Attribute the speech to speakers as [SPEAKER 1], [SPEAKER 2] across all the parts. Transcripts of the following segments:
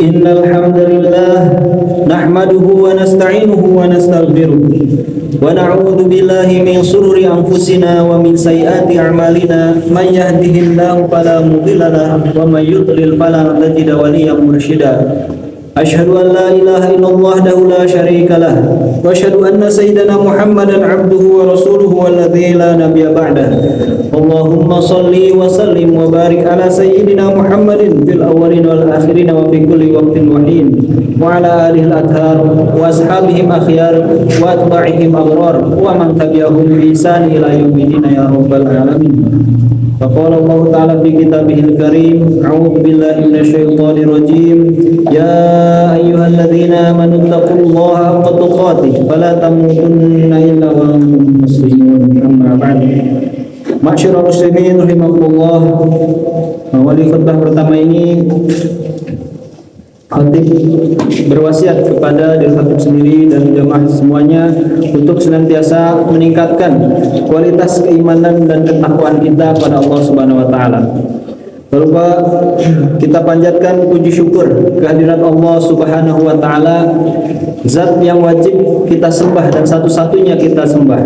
[SPEAKER 1] Innal hamdalillah nahmaduhu wa nasta'inuhu wa nastaghfiruh wa na'udzu billahi min shururi anfusina wa min sayyiati a'malina may yahdihillahu fala mudilla lahu wa may yudlil fala tajida waliyyan mursyida. Asyhadu an la ilaha illallah wahdahu la syarika lah wa asyhadu anna sayyidana Muhammadan abduhu wa rasuluhu walladzi la nabiyya ba'dah. Allahumma shalli wa sallim wa barik ala sayyidina Muhammadin fil awwalin wal akhirin wa fi kulli waqtin wa hin wa ala alihi al-athhar wa ashabihim akhyar wa atba'ihim abrar wa man tabi'ahum bi ihsan ila yaumil ya rabbal alamin. فقال الله تعالى في كتابه الكريم أعوذ بالله من الشيطان الرجيم يا أيها الذين آمنوا اتقوا الله حق تقاته فلا تموتن إلا وأنتم مسلمون أما بعد Ma'asyiral muslimin rahimakumullah. Wali khutbah pertama ini khatib berwasiat kepada diri khatib sendiri dan jemaah semuanya untuk senantiasa meningkatkan kualitas keimanan dan ketakwaan kita pada Allah Subhanahu wa taala. Lalu kita panjatkan puji syukur kehadirat Allah Subhanahu wa taala, zat yang wajib kita sembah dan satu-satunya kita sembah.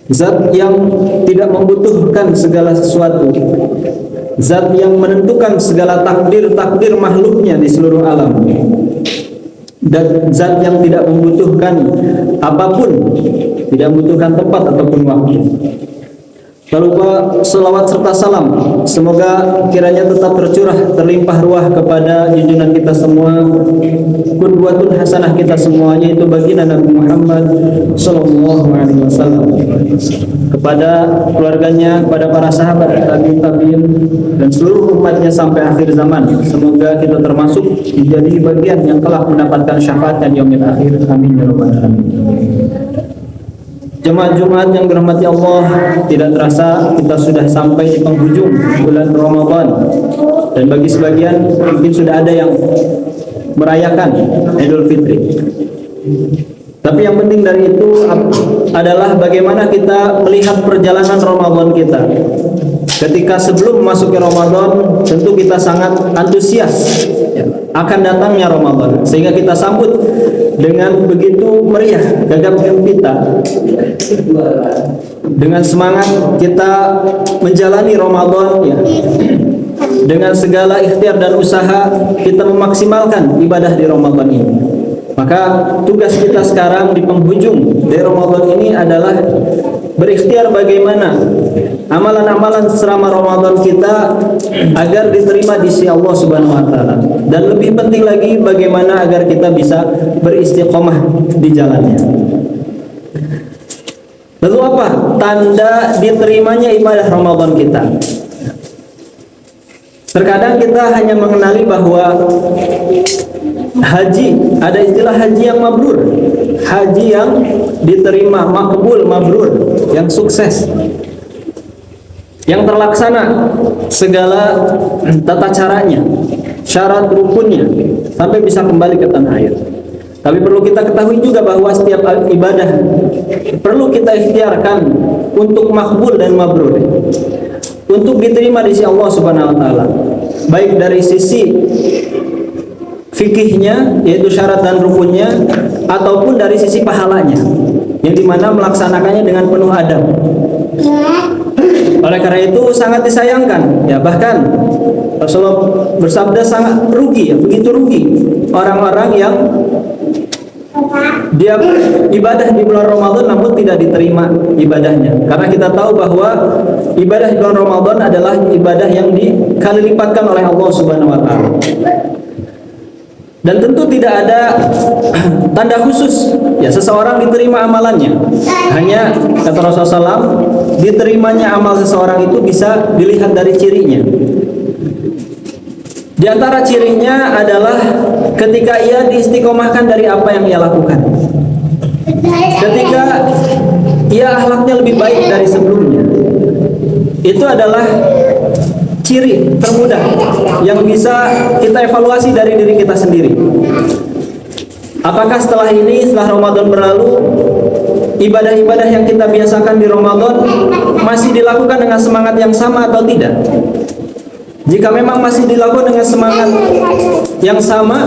[SPEAKER 1] Zat yang tidak membutuhkan segala sesuatu, zat yang menentukan segala takdir-takdir makhluknya di seluruh alam, dan zat yang tidak membutuhkan apapun, tidak membutuhkan tempat ataupun waktu. Lalu selawat serta salam semoga kiranya tetap tercurah terlimpah ruah kepada junjungan kita semua, qudwatun hasanah kita semua, yaitu baginda Nabi Muhammad sallallahu alaihi wasallam, kepada keluarganya, kepada para sahabat, tabi'in dan seluruh umatnya sampai akhir zaman. Semoga kita termasuk menjadi bagian yang kelak mendapatkan syafaat dan yaumil akhir. Amin ya rabbal alamin. Jemaah Jumat yang dirahmati Allah, tidak terasa kita sudah sampai di penghujung bulan Ramadan, dan bagi sebagian mungkin sudah ada yang merayakan Idul Fitri. Tapi yang penting dari itu adalah bagaimana kita melihat perjalanan Ramadan kita. Ketika sebelum memasuki Ramadan, tentu kita sangat antusias akan datangnya Ramadan, sehingga kita sambut dengan begitu meriah, gagap gempita, dengan semangat kita menjalani Ramadan ya. Dengan segala ikhtiar dan usaha kita memaksimalkan ibadah di Ramadan ini. Maka tugas kita sekarang di penghujung dari Ramadan ini adalah berikhtiar bagaimana amalan-amalan selama Ramadan kita agar diterima di sisi Allah Subhanahu wa taala, dan lebih penting lagi bagaimana agar kita bisa beristiqomah di jalannya. Lalu apa tanda diterimanya ibadah Ramadan kita? Terkadang kita hanya mengenali bahwa haji, ada istilah haji yang mabrur, haji yang diterima, makbul, mabrur, yang sukses, yang terlaksana segala tata caranya, syarat rukunnya, sampai bisa kembali ke tanah air. Tapi perlu kita ketahui juga bahwa setiap ibadah perlu kita ikhtiarkan untuk makbul dan mabrur, untuk diterima di sisi Allah Subhanahu wa taala, baik dari sisi fikihnya, yaitu syarat dan rukunnya, ataupun dari sisi pahalanya, yang dimana melaksanakannya dengan penuh adab. Oleh karena itu sangat disayangkan ya, bahkan Rasulullah bersabda sangat rugi ya, begitu rugi orang-orang yang dia ibadah di bulan Ramadan namun tidak diterima ibadahnya. Karena kita tahu bahwa ibadah di bulan Ramadan adalah ibadah yang dikali lipatkan oleh Allah Subhanahu wa taala. Dan tentu tidak ada tanda khusus ya seseorang diterima amalannya. Hanya kata Rasulullah SAW, diterimanya amal seseorang itu bisa dilihat dari cirinya. Di antara cirinya adalah ketika ia diistiqomahkan dari apa yang ia lakukan, ketika ia akhlaknya lebih baik dari sebelumnya. Itu adalah ciri termudah yang bisa kita evaluasi dari diri kita sendiri. Apakah setelah ini, setelah Ramadan berlalu, ibadah-ibadah yang kita biasakan di Ramadan masih dilakukan dengan semangat yang sama atau tidak? Jika memang masih dilakukan dengan semangat yang sama,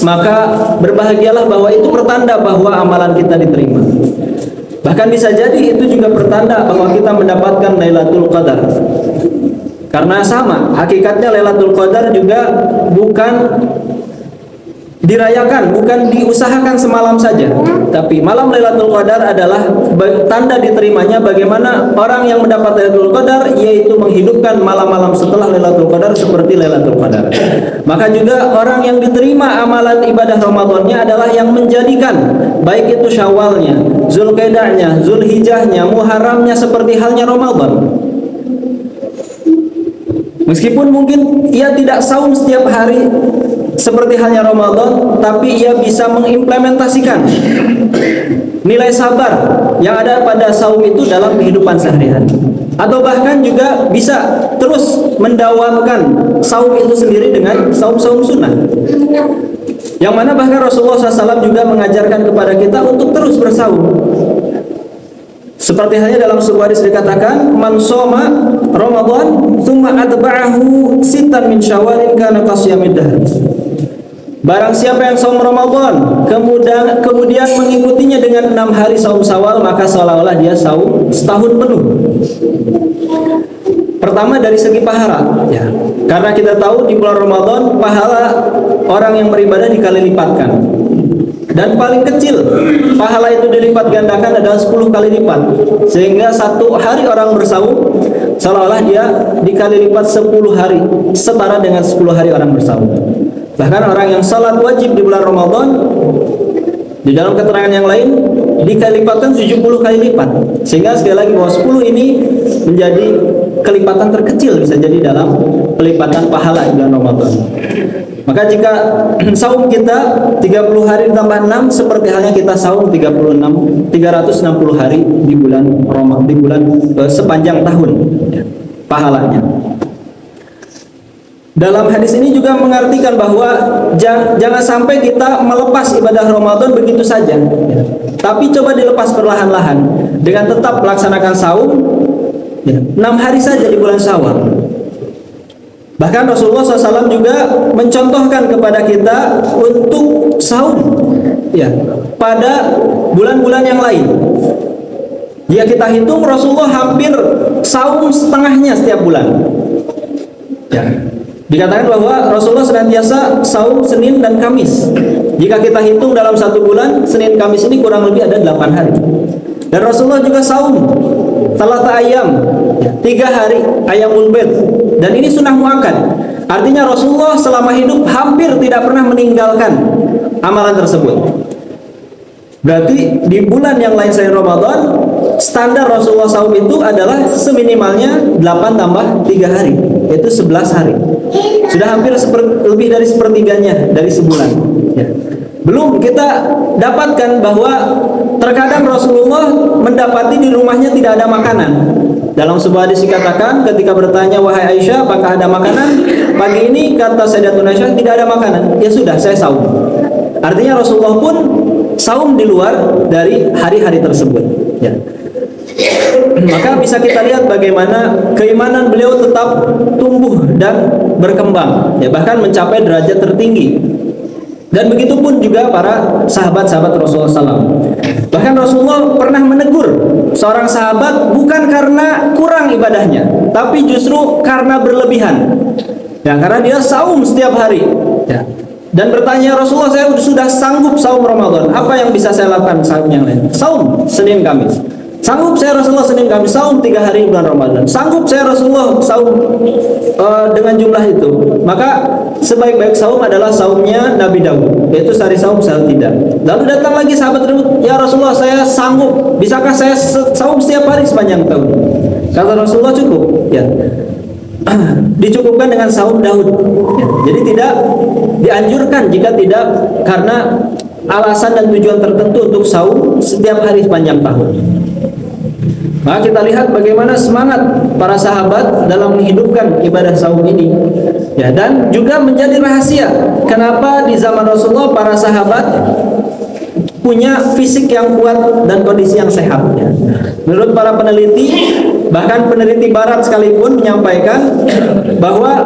[SPEAKER 1] maka berbahagialah bahwa itu pertanda bahwa amalan kita diterima. Bahkan bisa jadi itu juga pertanda bahwa kita mendapatkan Lailatul Qadar. Karena sama, hakikatnya Lailatul Qadar juga bukan dirayakan, bukan diusahakan semalam saja. Tapi malam Lailatul Qadar adalah tanda diterimanya. Bagaimana orang yang mendapat Lailatul Qadar, yaitu menghidupkan malam-malam setelah Lailatul Qadar seperti Lailatul Qadar. Maka juga orang yang diterima amalan ibadah Ramadannya adalah yang menjadikan baik itu Syawalnya, Zulqa'dahnya, Zulhijjahnya, Muharramnya seperti halnya Ramadan. Meskipun mungkin ia tidak saum setiap hari seperti halnya Ramadan, tapi ia bisa mengimplementasikan nilai sabar yang ada pada saum itu dalam kehidupan sehari-hari. Atau bahkan juga bisa terus mendawamkan saum itu sendiri dengan saum-saum sunnah. Yang mana bahkan Rasulullah SAW juga mengajarkan kepada kita untuk terus bersaum. Seperti halnya dalam sebuah hadis dikatakan, man shoma Ramadan tsumma atba'ahu sittan min Syawalin kana qasyamid dahr. Barang siapa yang saum Ramadan kemudian mengikutinya dengan 6 hari saum Syawal, maka seolah-olah dia saum setahun penuh. Pertama dari segi pahala, ya. Karena kita tahu di bulan Ramadan pahala orang yang beribadah dikali lipatkan. Dan paling kecil pahala itu dilipat gandakan adalah 10 kali lipat. Sehingga satu hari orang bersaum seolah-olah dia dikali lipat 10 hari, setara dengan 10 hari orang bersaum. Bahkan orang yang salat wajib di bulan Ramadan, di dalam keterangan yang lain dikali lipatkan 70 kali lipat. Sehingga sekali lagi bahwa 10 ini menjadi kelipatan terkecil bisa jadi dalam pelipatan pahala di bulan Ramadan. Maka jika saum kita 30 hari ditambah 6 seperti halnya kita saum 360 hari di bulan Ramadan, di bulan sepanjang tahun, ya, pahalanya. Dalam hadis ini juga mengartikan bahwa jangan sampai kita melepas ibadah Ramadan begitu saja, ya. Tapi coba dilepas perlahan-lahan dengan tetap melaksanakan saum, ya, 6 hari saja di bulan Syawal. Bahkan Rasulullah SAW juga mencontohkan kepada kita untuk saum, ya, pada bulan-bulan yang lain. Jika kita hitung, Rasulullah hampir saum setengahnya setiap bulan, ya. Dikatakan bahwa Rasulullah senantiasa saum Senin dan Kamis. Jika kita hitung dalam satu bulan, Senin Kamis ini kurang lebih ada 8 hari. Dan Rasulullah juga saum Thalatha ayam, 3 hari Ayyamul Bid. Dan ini sunnah muakkad. Artinya Rasulullah selama hidup hampir tidak pernah meninggalkan amalan tersebut. Berarti di bulan yang lain selain Ramadan, standar Rasulullah saum itu adalah seminimalnya 8 tambah 3 hari, yaitu 11 hari. Sudah hampir lebih dari sepertiganya dari sebulan, ya. Belum kita dapatkan bahwa terkadang Rasulullah mendapati di rumahnya tidak ada makanan. Dalam sebuah hadis dikatakan ketika bertanya, wahai Aisyah, apakah ada makanan? Pagi ini kata Sayyidatuna Aisyah, tidak ada makanan. Ya sudah, saya saum. Artinya Rasulullah pun saum di luar dari hari-hari tersebut, ya. Maka bisa kita lihat bagaimana keimanan beliau tetap tumbuh dan berkembang, ya, bahkan mencapai derajat tertinggi. Dan begitu pun juga para sahabat-sahabat Rasulullah SAW. Bahkan Rasulullah pernah menegur seorang sahabat bukan karena kurang ibadahnya, tapi justru karena berlebihan, ya, karena dia saum setiap hari, ya. Dan bertanya, Rasulullah, saya sudah sanggup saum Ramadan, apa yang bisa saya lakukan saum yang lain? Saum Senin Kamis. Sanggup saya Rasulullah Senin Kamis saum 3 hari bulan Ramadan. Sanggup saya Rasulullah saum dengan jumlah itu. Maka sebaik-baik saum adalah saumnya Nabi Daud, yaitu sehari saum sehari tidak. Lalu datang lagi sahabat tersebut, ya Rasulullah, saya sanggup, bisakah saya saum setiap hari sepanjang tahun? Kata Rasulullah, cukup, ya. Dicukupkan dengan saum Daud, ya. Jadi tidak dianjurkan jika tidak karena alasan dan tujuan tertentu untuk saum setiap hari sepanjang tahun. Maka kita lihat bagaimana semangat para sahabat dalam menghidupkan ibadah saum ini, ya, dan juga menjadi rahasia kenapa di zaman Rasulullah para sahabat punya fisik yang kuat dan kondisi yang sehat, ya. Menurut para peneliti, Bahkan peneliti barat sekalipun menyampaikan bahwa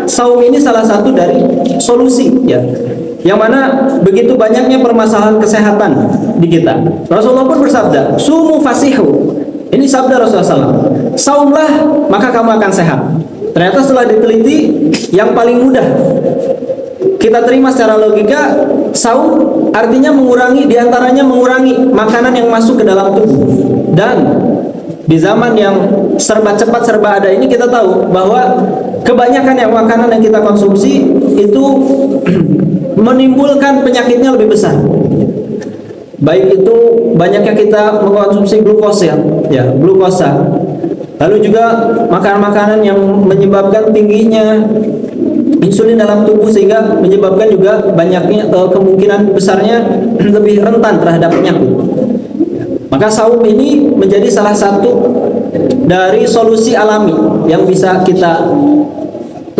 [SPEAKER 1] saum ini salah satu dari solusi, ya, yang mana begitu banyaknya permasalahan kesehatan di kita. Rasulullah pun bersabda, sumu fasihu. Ini sabda Rasulullah SAW. Saumlah maka kamu akan sehat. Ternyata setelah diteliti, yang paling mudah kita terima secara logika, saum artinya mengurangi, diantaranya mengurangi makanan yang masuk ke dalam tubuh. Dan di zaman yang serba cepat, serba ada ini, kita tahu bahwa kebanyakan yang makanan yang kita konsumsi itu menimbulkan penyakitnya lebih besar. Baik itu banyaknya kita mengkonsumsi glukosa, ya, glukosa. Lalu juga makanan-makanan yang menyebabkan tingginya insulin dalam tubuh sehingga menyebabkan juga banyaknya kemungkinan besarnya lebih rentan terhadap penyakit. Maka saum ini menjadi salah satu dari solusi alami yang bisa kita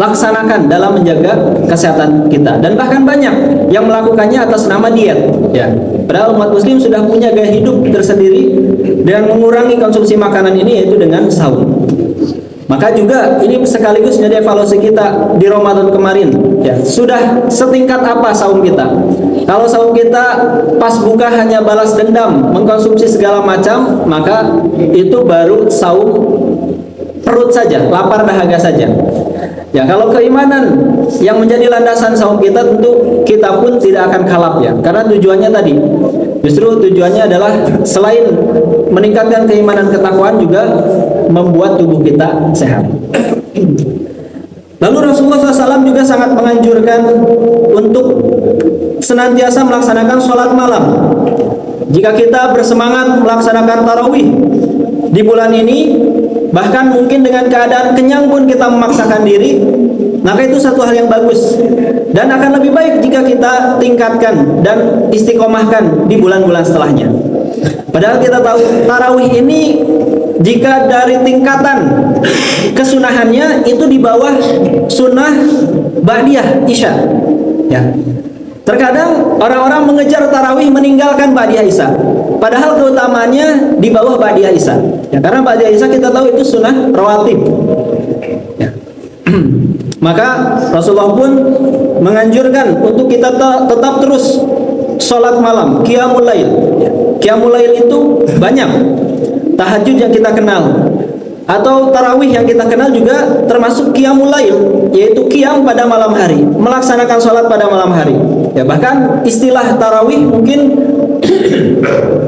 [SPEAKER 1] laksanakan dalam menjaga kesehatan kita, dan bahkan banyak yang melakukannya atas nama diet, ya. Padahal umat muslim sudah punya gaya hidup tersendiri dengan mengurangi konsumsi makanan ini, yaitu dengan saum. Maka juga ini sekaligus menjadi evaluasi kita di Ramadan kemarin, ya. Sudah setingkat apa saum kita? Kalau saum kita pas buka hanya balas dendam, mengkonsumsi segala macam, maka itu baru saum perut saja, lapar dahaga saja. Ya, kalau keimanan yang menjadi landasan saum kita, tentu kita pun tidak akan kalap, ya. Karena tujuannya tadi, justru tujuannya adalah selain meningkatkan keimanan ketakwaan, juga membuat tubuh kita sehat. Lalu Rasulullah SAW juga sangat menganjurkan untuk senantiasa melaksanakan sholat malam. Jika kita bersemangat melaksanakan tarawih di bulan ini, bahkan mungkin dengan keadaan kenyang pun kita memaksakan diri, maka itu satu hal yang bagus, dan akan lebih baik jika kita tingkatkan dan istiqomahkan di bulan-bulan setelahnya. Padahal kita tahu tarawih ini jika dari tingkatan kesunahannya itu di bawah sunnah ba'diyah isya, ya. Terkadang orang-orang mengejar tarawih meninggalkan ba'diyah isya, padahal keutamaannya di bawah ba'diyah isya, ya, karena ba'diyah isya kita tahu itu sunnah rawatib, ya. Maka Rasulullah pun menganjurkan untuk kita tetap terus sholat malam, qiyamul lail, ya. Qiyamul lail itu banyak, tahajud yang kita kenal, atau tarawih yang kita kenal juga termasuk qiyamul lail, yaitu qiyam pada malam hari, melaksanakan sholat pada malam hari, ya. Bahkan istilah tarawih mungkin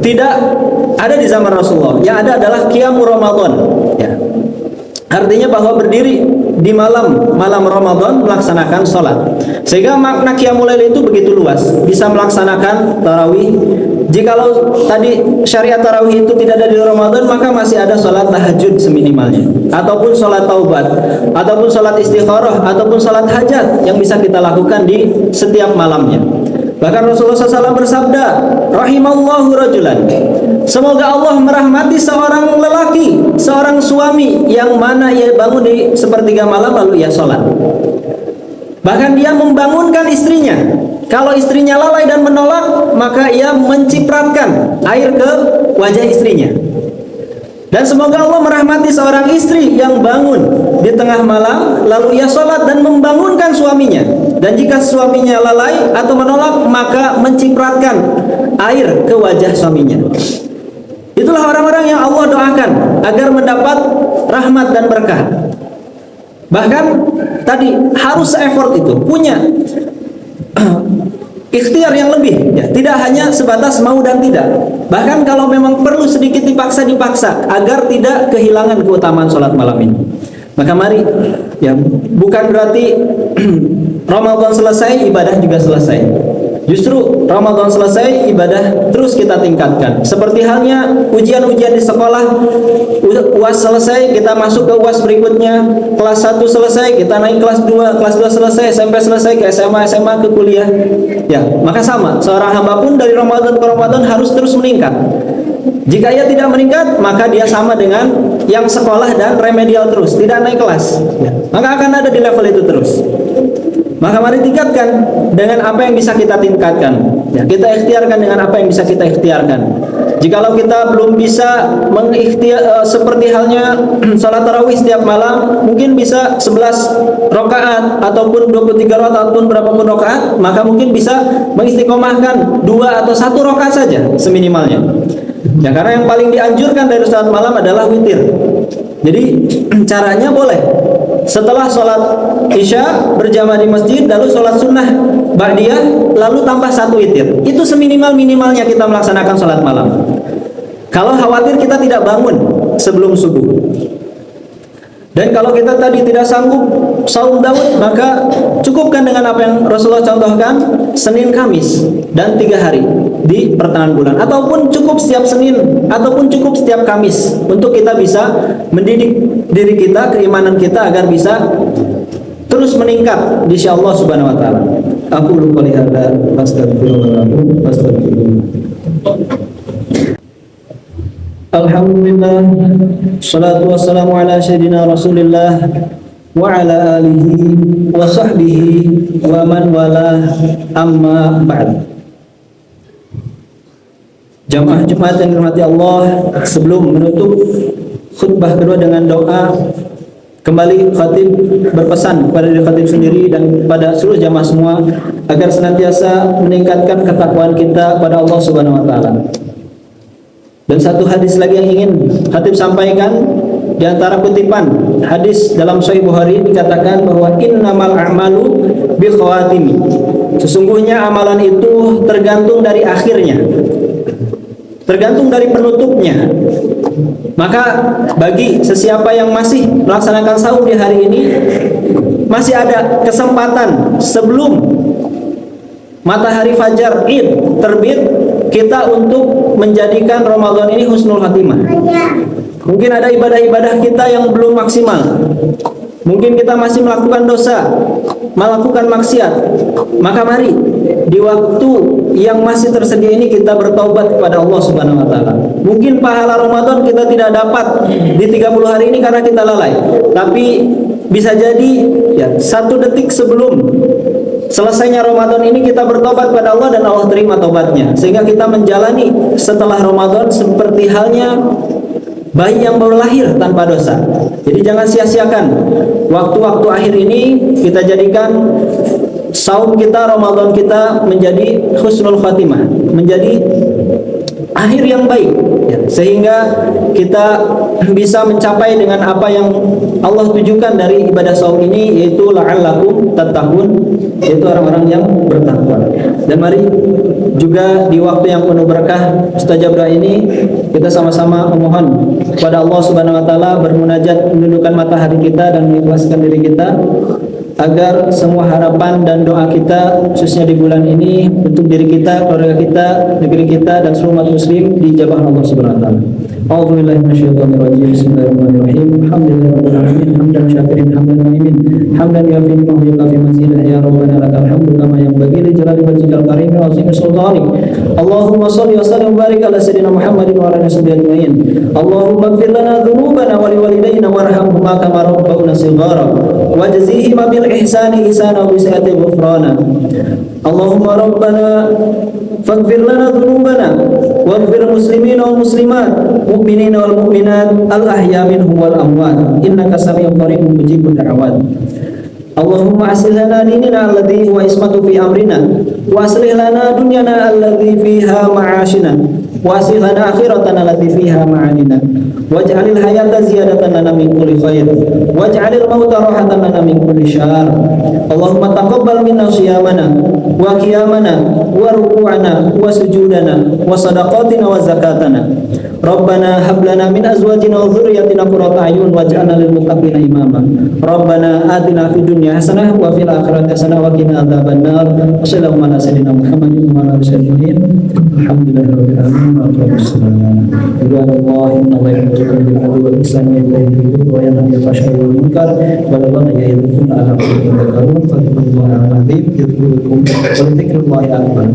[SPEAKER 1] tidak ada di zaman Rasulullah, yang ada adalah qiyamul Ramadan, ya. Artinya bahwa berdiri di malam Ramadan melaksanakan sholat, sehingga makna qiyamul lail itu begitu luas, bisa melaksanakan tarawih. Jikalau tadi syariat tarawih itu tidak ada di Ramadan, maka masih ada sholat tahajud seminimalnya, ataupun sholat taubat, ataupun sholat istikharah, ataupun sholat hajat yang bisa kita lakukan di setiap malamnya. Bahkan Rasulullah SAW bersabda, rahimallahu rajulan, semoga Allah merahmati seorang lelaki, seorang suami yang mana ia bangun di sepertiga malam lalu ia sholat. Bahkan dia membangunkan istrinya. Kalau istrinya lalai dan menolak, maka ia mencipratkan air ke wajah istrinya. Dan semoga Allah merahmati seorang istri yang bangun di tengah malam lalu ia sholat dan membangunkan suaminya. Dan jika suaminya lalai atau menolak, maka mencipratkan air ke wajah suaminya. Itulah orang-orang yang Allah doakan agar mendapat rahmat dan berkah. Bahkan tadi harus effort itu, punya ikhtiar yang lebih, ya, tidak hanya sebatas mau dan tidak. Bahkan kalau memang perlu sedikit dipaksa agar tidak kehilangan keutamaan sholat malam ini. Maka mari, ya, bukan berarti Ramadan selesai ibadah juga selesai. Justru Ramadan selesai, ibadah terus kita tingkatkan. Seperti halnya ujian-ujian di sekolah, UAS selesai, kita masuk ke UAS berikutnya. Kelas 1 selesai, kita naik kelas 2, kelas 2 selesai, SMP selesai, ke SMA, SMA ke kuliah. Ya, maka sama, seorang hamba pun dari Ramadan ke Ramadan harus terus meningkat. Jika ia tidak meningkat, maka dia sama dengan yang sekolah dan remedial terus, tidak naik kelas, ya. Maka akan ada di level itu terus. Maka mari tingkatkan dengan apa yang bisa kita tingkatkan, ya, kita ikhtiarkan dengan apa yang bisa kita ikhtiarkan. Jikalau kita belum bisa seperti halnya salat tarawih setiap malam, mungkin bisa 11 rakaat ataupun 23 rakaat ataupun berapapun rakaat, maka mungkin bisa mengistiqomahkan 2 atau 1 rakaat saja seminimalnya. Ya, karena yang paling dianjurkan dari salat malam adalah witir. Jadi caranya boleh setelah sholat isya berjamaah di masjid, lalu sholat sunnah ba'diyah, lalu tambah 1 witir. Itu seminimal-minimalnya kita melaksanakan sholat malam. Kalau khawatir kita tidak bangun sebelum subuh. Dan kalau kita tadi tidak sanggup saum Daud, maka cukupkan dengan apa yang Rasulullah contohkan, Senin Kamis dan 3 hari di pertengahan bulan, ataupun cukup setiap Senin ataupun cukup setiap Kamis, untuk kita bisa mendidik diri kita, keimanan kita agar bisa terus meningkat di sisi Allah Subhanahu wa taala. Aku lupa lihat Alhamdulillah, salatu wassalamu ala sayyidina Rasulillah wa ala alihi wa sahbihi wa man wala, amma ba'd. Jamaah Jumat yang dirahmati Allah, sebelum menutup khutbah kedua dengan doa, kembali khatib berpesan kepada diri khatib sendiri dan pada seluruh jamaah semua agar senantiasa meningkatkan ketakwaan kita pada Allah Subhanahu wa taala. Dan satu hadis lagi yang ingin khatib sampaikan, di antara kutipan hadis dalam Sahih Bukhari dikatakan bahwa innamal a'malu bi khawatimi. Sesungguhnya amalan itu tergantung dari akhirnya, tergantung dari penutupnya. Maka bagi sesiapa yang masih melaksanakan saum di hari ini, masih ada kesempatan sebelum matahari fajar Id terbit, kita untuk menjadikan Ramadan ini husnul khatimah. Mungkin ada ibadah-ibadah kita yang belum maksimal. Mungkin kita masih melakukan dosa, melakukan maksiat. Maka mari di waktu yang masih tersedia ini kita bertaubat kepada Allah Subhanahu wa taala. Mungkin pahala Ramadan kita tidak dapat di 30 hari ini karena kita lalai. Tapi bisa jadi ya 1 detik sebelum selesainya Ramadan ini kita bertobat pada Allah dan Allah terima tobatnya, sehingga kita menjalani setelah Ramadan seperti halnya bayi yang baru lahir tanpa dosa. Jadi jangan sia-siakan waktu-waktu akhir ini, kita jadikan saum kita, Ramadan kita menjadi husnul khatimah, menjadi akhir yang baik ya, sehingga kita bisa mencapai dengan apa yang Allah tujukan dari ibadah saum ini, yaitu la'allakum tattaqun, yaitu orang-orang yang bertakwa. Dan mari juga di waktu yang penuh berkah mustajabah ini kita sama-sama memohon kepada Allah Subhanahu wa taala, bermunajat, menundukkan matahari kita dan mengikhlaskan diri kita agar semua harapan dan doa kita khususnya di bulan ini untuk diri kita, keluarga kita, negeri kita dan seluruh umat muslim dijabah Allah Subhanahu wa taala. A'udzubillahi minasyaitonir rajim. Bismillahirrahmanirrahim. Alhamdulillahirabbil alamin, hamdan syakirin hamdan naimin, hamdan yafi ma huwa fi manzilah, ya rabbana lakal hamdu kama yanbaghi li jalali wajhikal karim wa 'azimi sultanik. Allahumma shalli wa sallim wa barik ala sayyidina Muhammadin wa ala alihi ajma'in. Allahumma ighfir lana dhunubana wa liwalidayna warhamhuma kama rabbawna shighara wajzihim bil ihsani ihsana wa bi'ati ghufrana. Allahumma rabbana faghfir lana dhunubana waghfir muslimina wal muslimat, mu'minina wal mu'minat, al ahya minhum wal amwat, innaka sami'un qaribun mujibud da'awat. Allahumma aslih lana dinana alladhi huwa ismatu fi amrina wa aslih lana dunyana alladhi fiha ma'ashina wa aslih lana akhiratana allati fiha ma'adina waj'alil hayata ziyadatan lana min kulli khair waj'alil mauta rahatan lana min kulli syarr. Allahumma taqabbal minna siyamana wa qiyamana wa ruku'ana wa sujudana wa sadaqatina wa zakatana. Rabbana hab lana min azwajina wa dhurriyyatina qurrata a'yun waj'alna lil muttaqina imama. Rabbana atina fid dunya hasanah wa fil akhirati hasanah wa qina adzabannar. Wassallallahu ala sayyidina Muhammadin wa ala alihi ajma'in. Alhamdulillahirabbil alamin. Wassalamu ala inna Allaha wal ihsan wa yanha fashal wal munkar wa la ya'idukum ala qadri fadlullahi alazim yadhkurukum wa dhikrullahi akbar.